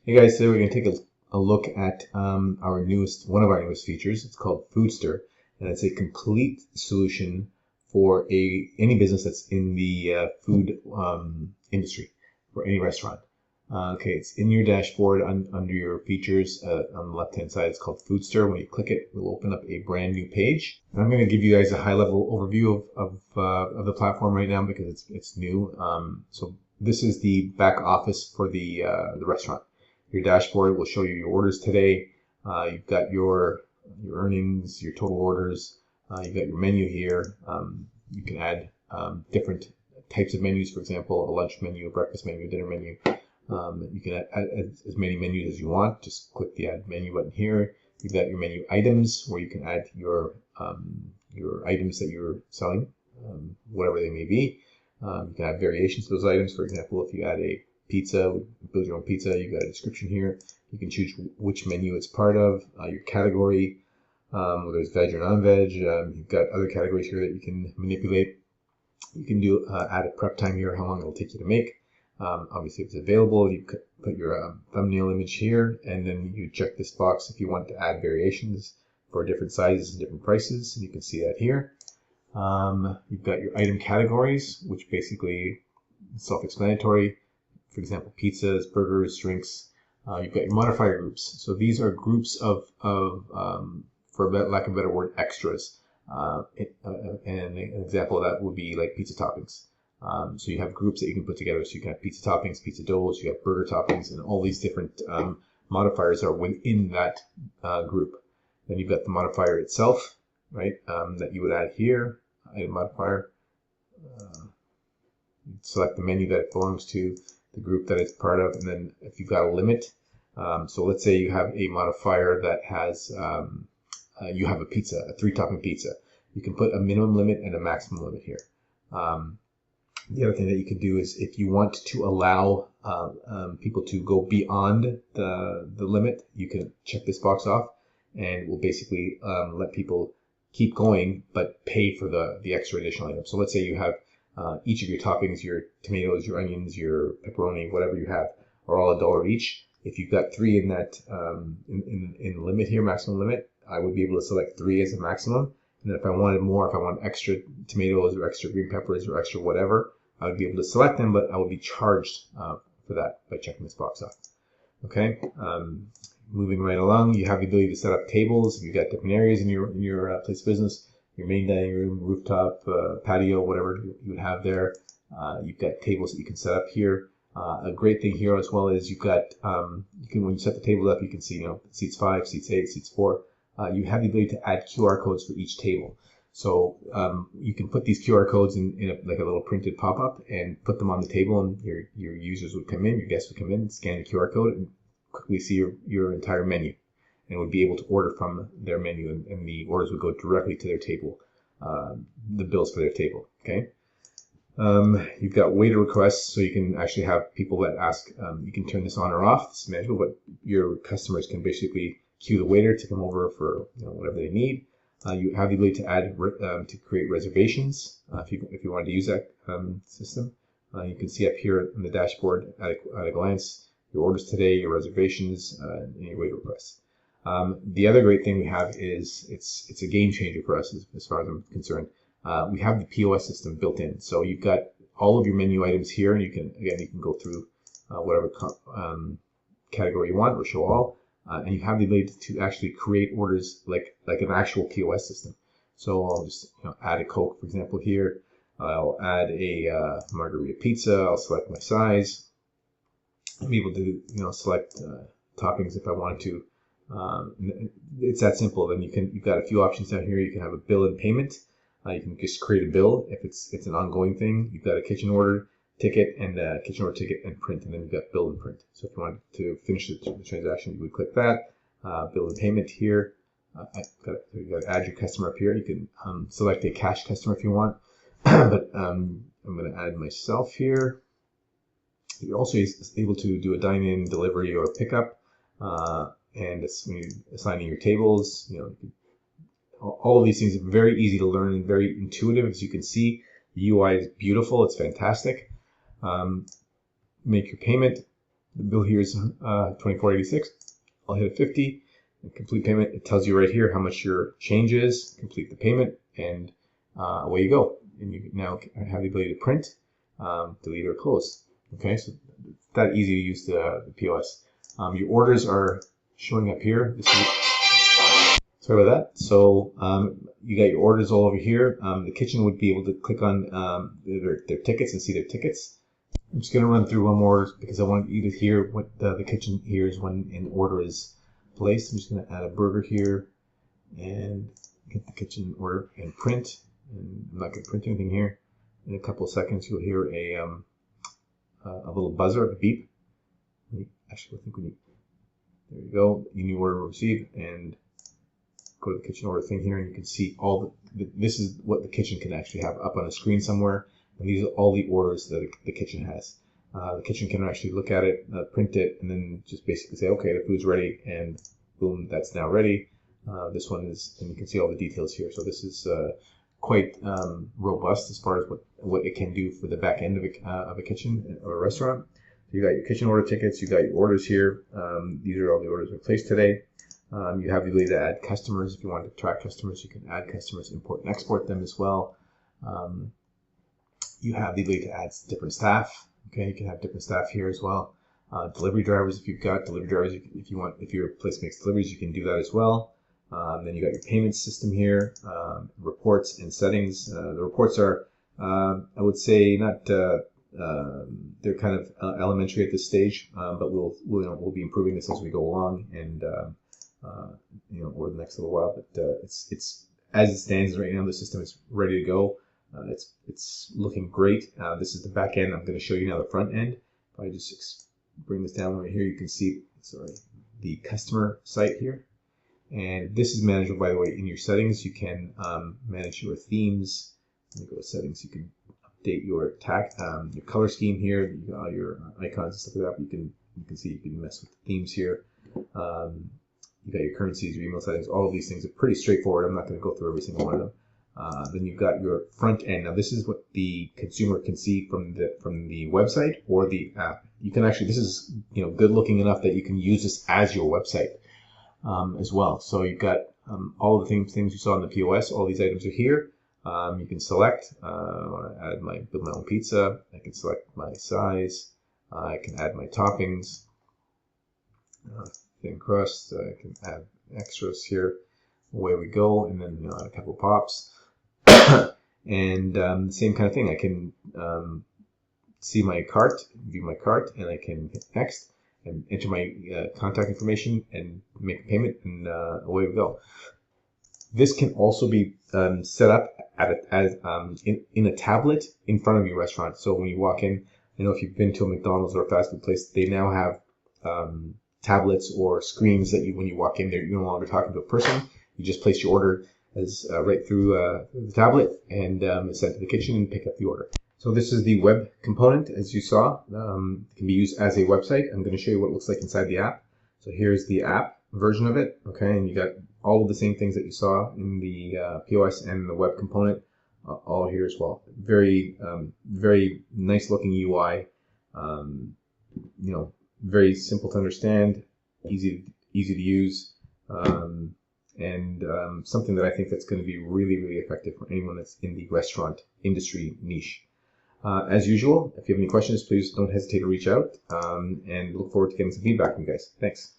Hey guys, today we're going to take a look at one of our newest features. It's called Foodster, and it's a complete solution for any business that's in the food industry, for any restaurant. Okay, it's in your dashboard under your features on the left-hand side. It's called Foodster. When you click it, it will open up a brand new page. And I'm going to give you guys a high-level overview of the platform right now because it's new. So this is the back office for the restaurant. Your dashboard will show you your orders today. You've got your earnings, your total orders. You've got your menu here. You can add different types of menus, for example, a lunch menu, a breakfast menu, a dinner menu. You can add as many menus as you want. Just click the Add Menu button here. You've got your menu items, where you can add your items that you're selling, whatever they may be. You can add variations to those items. For example, if you add a pizza, build your own pizza, you've got a description here. You can choose which menu it's part of, your category, whether it's veg or non-veg. You've got other categories here that you can manipulate. You can do add a prep time here, how long it'll take you to make. Obviously, if it's available, you could put your thumbnail image here, and then you check this box if you want to add variations for different sizes and different prices, and you can see that here. You've got your item categories, which basically is self-explanatory. For example, pizzas, burgers, drinks. You've got your modifier groups. So these are groups of for lack of a better word, extras. And an example of that would be like pizza toppings. So you have groups that you can put together. So you can have pizza toppings, pizza doughs, you have burger toppings, and all these different modifiers are within that group. Then you've got the modifier itself, right, that you would add here, item modifier. Select the menu that it belongs to, the group that it's part of, and then if you've got a limit, so let's say you have a modifier that has, you have a pizza, a 3-topping pizza. You can put a minimum limit and a maximum limit here. The other thing that you can do is if you want to allow people to go beyond the limit, you can check this box off, and it will basically let people keep going but pay for the extra additional items. So let's say you have each of your toppings, your tomatoes, your onions, your pepperoni, whatever you have, are all $1 each. If you've got 3 in that in limit here, maximum limit, I would be able to select 3 as a maximum. And then if I wanted more, if I want extra tomatoes or extra green peppers or extra whatever, I would be able to select them, but I would be charged for that by checking this box off. Okay, moving right along, you have the ability to set up tables. You've got different areas in your place of business. Your main dining room, rooftop, patio, whatever you would have there. You've got tables that you can set up here. A great thing here as well is you've got, when you set the table up, you can see, seats 5, seats 8, seats 4. You have the ability to add QR codes for each table. So you can put these QR codes in like a little printed pop-up and put them on the table, and your users would come in, your guests would come in, scan the QR code, and quickly see your entire menu, and would be able to order from their menu, and the orders would go directly to their table, the bills for their table. Okay. You've got waiter requests, so you can actually have people that ask. You can turn this on or off. It's manageable, but your customers can basically cue the waiter to come over for whatever they need. You have the ability to add to create reservations if you wanted to use that system. You can see up here in the dashboard at a glance your orders today, your reservations, and your waiter requests. The other great thing we have is it's a game changer for us as far as I'm concerned. We have the POS system built in, so you've got all of your menu items here, and you can go through whatever category you want or show all. And you have the ability to actually create orders like an actual POS system. So I'll just add a Coke, for example, here. I'll add a margarita pizza. I'll select my size. I'm able to select toppings if I wanted to. It's that simple. Then you've got a few options down here. You can have a bill and payment. You can just create a bill if it's an ongoing thing. You've got a kitchen order ticket and kitchen order ticket and print, and then you've got bill and print. So if you wanted to finish the transaction, you would click that. Bill and payment here. You've got to add your customer up here. You can select a cash customer if you want, but I'm going to add myself here. You're also able to do a dine-in, delivery, or pickup, and assigning your tables. All of these things are very easy to learn and very intuitive. As you can see, the UI is beautiful. It's fantastic. Make your payment. The bill here is $24.86. I'll hit a 50 and complete payment. It tells you right here how much your change is. Complete the payment, and away you go. And you now have the ability to print, delete, or close. Okay, so it's that easy to use the POS. Your orders are showing up here. Sorry about that. So you got your orders all over here. The kitchen would be able to click on their tickets and see their tickets. I'm just going to run through one more because I want you to hear what the kitchen hears when an order is placed. I'm just going to add a burger here and get the kitchen order and print. And I'm not going to print anything here. In a couple of seconds, you'll hear a little buzzer, a beep. Actually, I think we need. There you go. Your new order received, and go to the kitchen order thing here, and you can see all this is what the kitchen can actually have up on a screen somewhere. And these are all the orders that the kitchen has. The kitchen can actually look at it, print it, and then just basically say, okay, the food's ready, and boom, that's now ready. This one is, and you can see all the details here. So this is quite robust as far as what it can do for the back end of a kitchen or a restaurant. So you got your kitchen order tickets, you got your orders here. These are all the orders we placed today. You have the ability to add customers. If you want to track customers, you can add customers, import and export them as well. You have the ability to add different staff. Okay, you can have different staff here as well. Delivery drivers, if you've got delivery drivers, if your place makes deliveries, you can do that as well. Then you got your payment system here, reports and settings. The reports are, I would say, not. They're kind of elementary at this stage, but we'll be improving this as we go along, and over the next little while. But it's as it stands right now, the system is ready to go. It's looking great. This is the back end. I'm going to show you now the front end. If I just bring this down right here, you can see the customer site here. And this is manageable, by the way, in your settings. You can manage your themes. Let me go to settings. You can update your your color scheme here. You got all your icons and stuff like that. But you can see you can mess with the themes here. You got your currencies, your email settings. All of these things are pretty straightforward. I'm not going to go through every single one of them. Then you've got your front end. Now this is what the consumer can see from the website or the app. You can actually, this is good looking enough that you can use this as your website as well. So you've got all of the things you saw in the POS. All these items are here. You can select. I want to build my own pizza. I can select my size. I can add my toppings. Thin crust. I can add extras here. Away we go, and then add a couple of pops. And the same kind of thing. I can see my cart, view my cart, and I can hit next and enter my contact information and make a payment, and away we go. This can also be set up in a tablet in front of your restaurant. So when you walk in, if you've been to a McDonald's or a fast food place, they now have tablets or screens that when you walk in, you're no longer talking to a person. You just place your order as right through the tablet, and it's sent to the kitchen and pick up the order. So this is the web component, as you saw. It can be used as a website. I'm going to show you what it looks like inside the app. So here's the app version of it. Okay, and you got all of the same things that you saw in the POS and the web component all here as well. Very, very nice looking UI. Very simple to understand, easy to use. And something that I think that's going to be really, really effective for anyone that's in the restaurant industry niche. As usual, if you have any questions, please don't hesitate to reach out, and look forward to getting some feedback from you guys. Thanks.